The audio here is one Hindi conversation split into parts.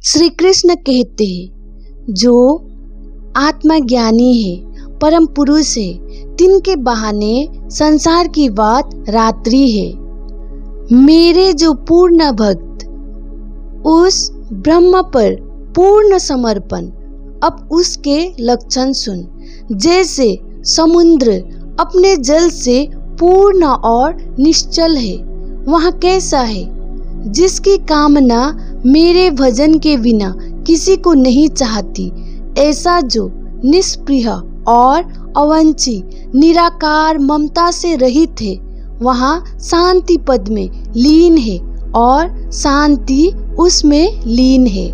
श्री कृष्ण कहते हैं, जो आत्मज्ञानी है, परम पुरुष है, तिनके बहाने संसार की बात रात्रि है। मेरे जो पूर्ण भक्त, उस ब्रह्म पर पूर्ण समर्पण। अब उसके लक्षण सुन। जैसे समुद्र अपने जल से पूर्ण और निश्चल है, वह कैसा है? जिसकी कामना मेरे भजन के बिना किसी को नहीं चाहती, ऐसा जो निष्प्रिय और अवंची निराकार ममता से रहित है, वहाँ शांति पद में लीन है और शांति उसमें लीन है।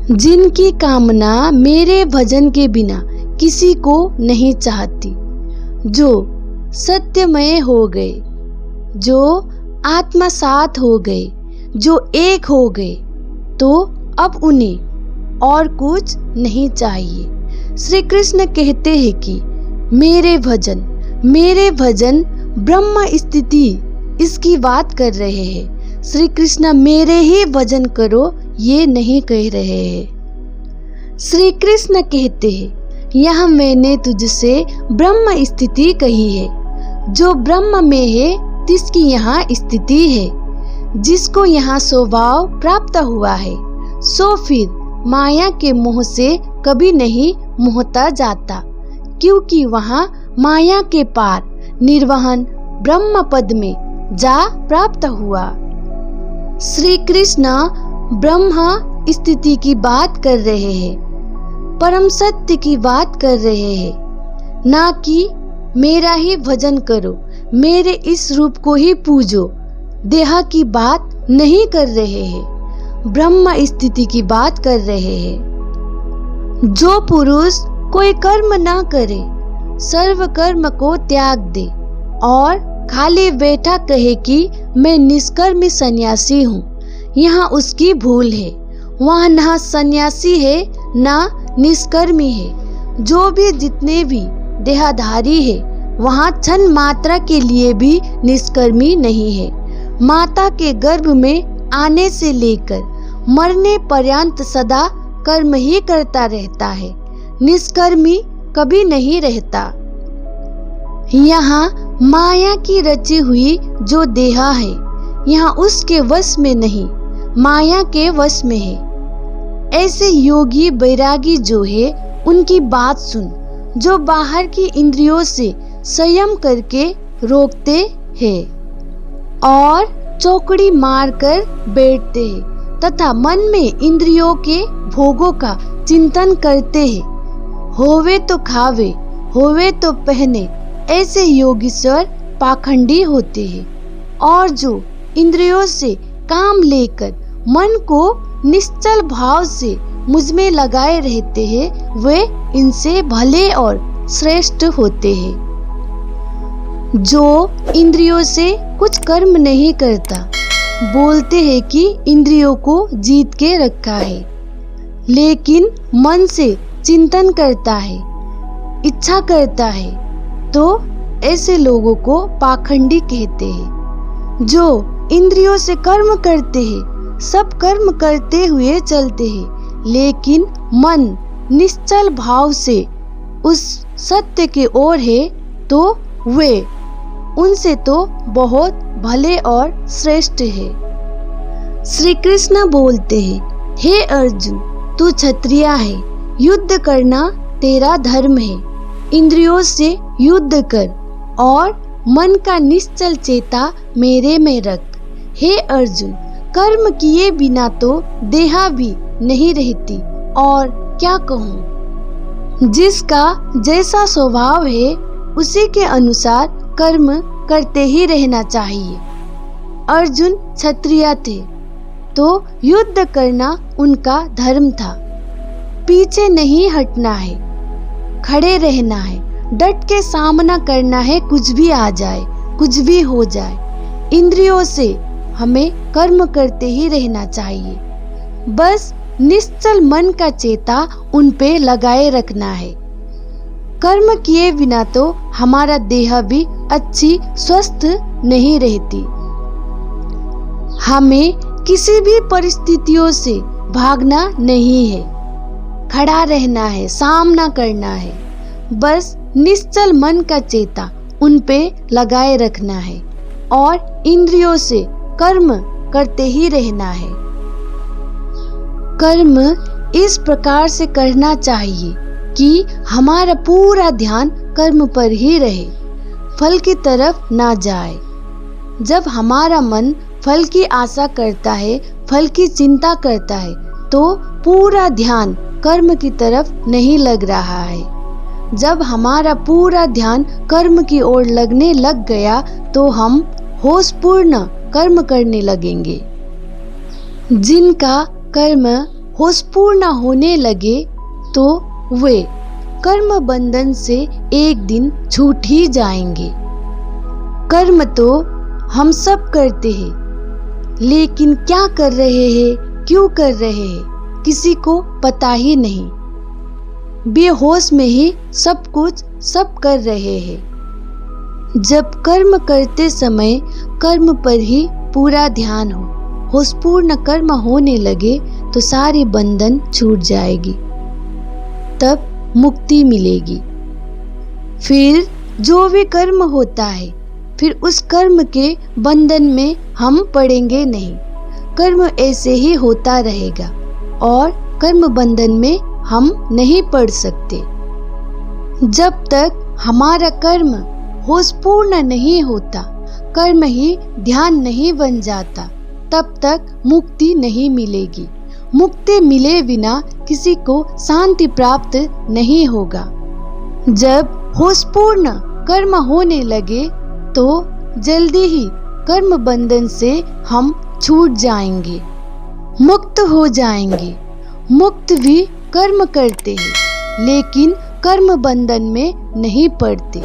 जिनकी कामना मेरे भजन के बिना किसी को नहीं चाहती, जो सत्यमय हो गए, जो आत्मसात हो गए, जो एक हो गए, तो अब उन्हें और कुछ नहीं चाहिए। श्री कृष्ण कहते हैं कि मेरे भजन ब्रह्म स्थिति इसकी बात कर रहे हैं। श्री कृष्ण मेरे ही भजन करो ये नहीं कह रहे हैं। श्री कृष्ण कहते हैं, यह मैंने तुझसे ब्रह्म स्थिति कही है। जो ब्रह्म में है तिसकी यहाँ स्थिति है। जिसको यहाँ स्वभाव प्राप्त हुआ है, सो फिर माया के मोह से कभी नहीं मोहता जाता, क्योंकि वहाँ माया के पार निर्वाहन ब्रह्म पद में जा प्राप्त हुआ। श्री कृष्ण ब्रह्म स्थिति की बात कर रहे हैं, परम सत्य की बात कर रहे हैं, ना कि मेरा ही भजन करो, मेरे इस रूप को ही पूजो। देह की बात नहीं कर रहे हैं, ब्रह्म स्थिति की बात कर रहे हैं। जो पुरुष कोई कर्म ना करे, सर्व कर्म को त्याग दे और खाली बैठा कहे कि मैं निष्कर्मी सन्यासी हूँ, यहाँ उसकी भूल है। वहाँ ना सन्यासी है ना निष्कर्मी है। जो भी जितने भी देहधारी है, वहाँ क्षण मात्रा के लिए भी निष्कर्मी नहीं है। माता के गर्भ में आने से लेकर मरने पर्यंत सदा कर्म ही करता रहता है, निष्कर्मी कभी नहीं रहता। यहाँ माया की रची हुई जो देह है, यहाँ उसके वश में नहीं, माया के वश में है। ऐसे योगी बैरागी जो है, उनकी बात सुन, जो बाहर की इंद्रियों से संयम करके रोकते हैं और चौकड़ी मारकर बैठते हैं तथा मन में इंद्रियों के भोगों का चिंतन करते हैं। होवे तो खावे, होवे तो पहने, ऐसे योगीश्वर पाखंडी होते हैं। और जो इंद्रियों से काम लेकर मन को निश्चल भाव से मुझ में लगाए रहते हैं, वे इनसे भले और श्रेष्ठ होते हैं। जो इंद्रियों से कुछ कर्म नहीं करता, बोलते हैं कि इंद्रियों को जीत के रखा है, लेकिन मन से चिंतन करता है, इच्छा करता है, तो ऐसे लोगों को पाखंडी कहते हैं। जो इंद्रियों से कर्म करते हैं, सब कर्म करते हुए चलते हैं, लेकिन मन निश्चल भाव से उस सत्य के ओर है, तो वे उनसे तो बहुत भले और श्रेष्ठ है। श्री कृष्ण बोलते हैं, हे अर्जुन, तू क्षत्रिय है, युद्ध करना तेरा धर्म है। इंद्रियों से युद्ध कर और मन का निश्चल चेता मेरे में रख। हे अर्जुन, कर्म किए बिना तो देह भी नहीं रहती, और क्या कहूँ। जिसका जैसा स्वभाव है, उसी के अनुसार कर्म करते ही रहना चाहिए। अर्जुन क्षत्रिय थे, तो युद्ध करना उनका धर्म था। पीछे नहीं हटना है, खड़े रहना है, डट के सामना करना है, कुछ भी आ जाए, कुछ भी हो जाए। इंद्रियों से हमें कर्म करते ही रहना चाहिए, बस निश्चल मन का चेता उन पे लगाए रखना है। कर्म किए बिना तो हमारा देह भी अच्छी स्वस्थ नहीं रहती। हमें किसी भी परिस्थितियों से भागना नहीं है, खड़ा रहना है, सामना करना है। बस निश्चल मन का चेता उन पे लगाए रखना है और इंद्रियों से कर्म करते ही रहना है। कर्म इस प्रकार से करना चाहिए कि हमारा पूरा ध्यान कर्म पर ही रहे, फल की तरफ ना जाए। जब हमारा मन फल की आशा करता है, फल की चिंता करता है, तो पूरा ध्यान कर्म की तरफ नहीं लग रहा है। जब हमारा पूरा ध्यान कर्म की ओर लगने लग गया तो हम होशपूर्ण कर्म करने लगेंगे। जिनका कर्म होशपूर्ण होने लगे तो वे कर्म बंधन से एक दिन छूट ही जाएंगे। कर्म तो हम सब करते हैं, लेकिन क्या कर रहे हैं, क्यों कर रहे हैं, किसी को पता ही नहीं। बेहोश में ही सब कुछ सब कर रहे हैं। जब कर्म करते समय कर्म पर ही पूरा ध्यान हो, होशपूर्ण कर्म होने लगे तो सारी बंधन छूट जाएगी, तब मुक्ति मिलेगी। फिर जो भी कर्म होता है, फिर उस कर्म के बंधन में हम पड़ेंगे नहीं। कर्म ऐसे ही होता रहेगा और कर्म बंधन में हम नहीं पड़ सकते। जब तक हमारा कर्म होशपूर्ण नहीं होता, कर्म ही ध्यान नहीं बन जाता, तब तक मुक्ति नहीं मिलेगी। मुक्ति मिले बिना किसी को शांति प्राप्त नहीं होगा। जब होशपूर्ण कर्म होने लगे तो जल्दी ही कर्म बंधन से हम छूट जाएंगे, मुक्त हो जाएंगे। मुक्त भी कर्म करते हैं, लेकिन कर्म बंधन में नहीं पड़ते।